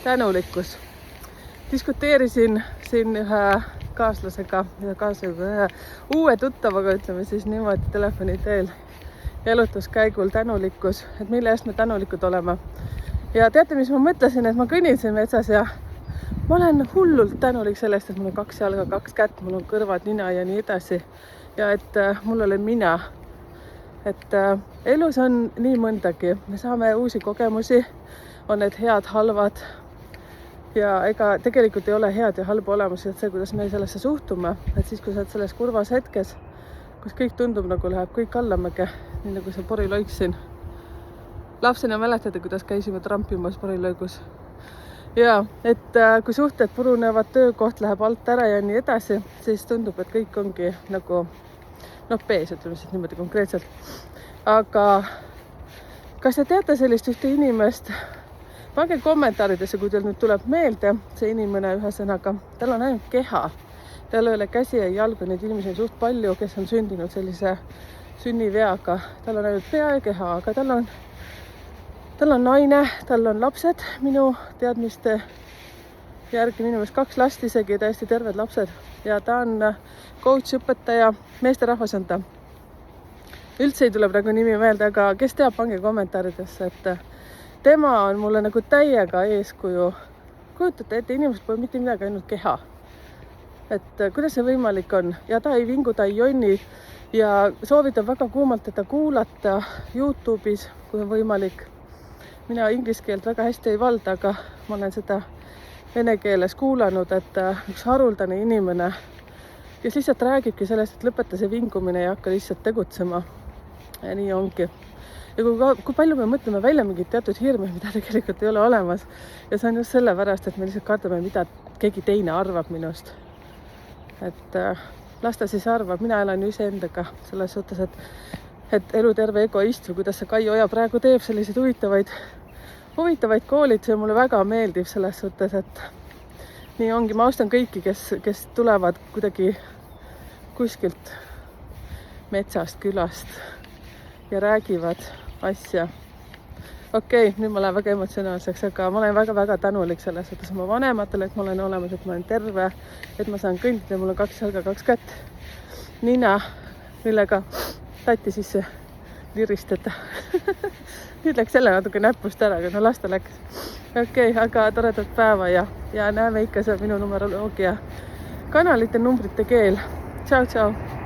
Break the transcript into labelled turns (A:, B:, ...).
A: tänulikkus. Diskuteerisin siin ühe kaaslasega ühe uue tuttavaga, ütleme siis niimoodi telefoni teel jalutuskäigul tänulikkus, et mille eest me tänulikud oleme. Ja teate, mis ma mõtlesin, et ma kõnnin siin metsas ja ma olen hullult tänulik sellest, et mul on 2 jalga, 2 kätt, mul on kõrvad, nina ja nii edasi. Ja et mul olen mina. Et elus on nii mõndagi. Me saame uusi kogemusi, on need head, halvad. Ja ega tegelikult ei ole head ja halba olemas, et see, kuidas me sellesse suhtume. Et siis, kui sa oled selles kurvas hetkes, kus kõik tundub nagu läheb kõik allamäge, nii nagu see poriloik siin. Lapsena mäletate, kuidas käisime trampimas porilõigus. Ja, et kui suhted purunevad, töökoht läheb alt ära ja nii edasi, siis tundub, et kõik ongi nagu pees, ütleme siis niimoodi konkreetselt. Aga kas te teate sellist ühte inimest? Pange kommentaaridesse, kui teil nüüd tuleb meelde see inimene ühesõnaga. Tal on ainult keha. Tal ei ole käsi ja jalgu, neid inimesi on suht palju, kes on sündinud sellise sünniveaga. Tal on ainult pea ja keha, aga tal on naine, tal on lapsed minu teadmiste järgi, minu meelest 2 last isegi, täiesti terved lapsed. Ja ta on coach, õpetaja, meesterahvas on ta. Üldse ei tule praegu nimi meelde, aga kes teab, pange kommentaaridesse, et tema on mulle nagu täiega eeskuju. Kujutate ette, inimesed pole mitte midagi, ainult keha. Et kuidas see võimalik on? Ja ta ei vingu, ta ei jonni ja soovitan väga kuumalt teda kuulata YouTube'is, kui on võimalik. Mina inglise keelt väga hästi ei valda, aga ma olen seda vene keeles kuulanud, et üks haruldane inimene, kes lihtsalt räägibki sellest, et lõpeta see vingumine ja hakka lihtsalt tegutsema. Ja nii ongi. Ja kui palju me mõtleme välja mingid teatud hirme, mida tegelikult ei ole olemas. Ja see on just sellepärast, et me lihtsalt kardame, mida keegi teine arvab minust. Et las ta siis arvab, mina elan ju iseendaga selles suhtes, et eluterve egoist või kuidas see Kai Oja praegu teeb selliseid huvitavaid koolid, see mulle väga meeldib selles suhtes, et nii ongi, ma austan kõiki, kes tulevad kuidagi kuskilt metsast, külast ja räägivad asja. Okei, nüüd ma lähen väga emotsionaalseks, aga ma olen väga-väga tänulik selles suhtes oma vanematele, et ma olen olemas, et ma olen terve, et ma saan kõndida, mul on 2 jalga, 2 kätt, nina, millega tatti sisse liristada. Nüüd läks selle natuke näpust ära, aga no las ta läks. Okei, aga toredat päeva ja näeme ikka see minu numeroloogia kanalite numbrite keel. Tšau, tšau!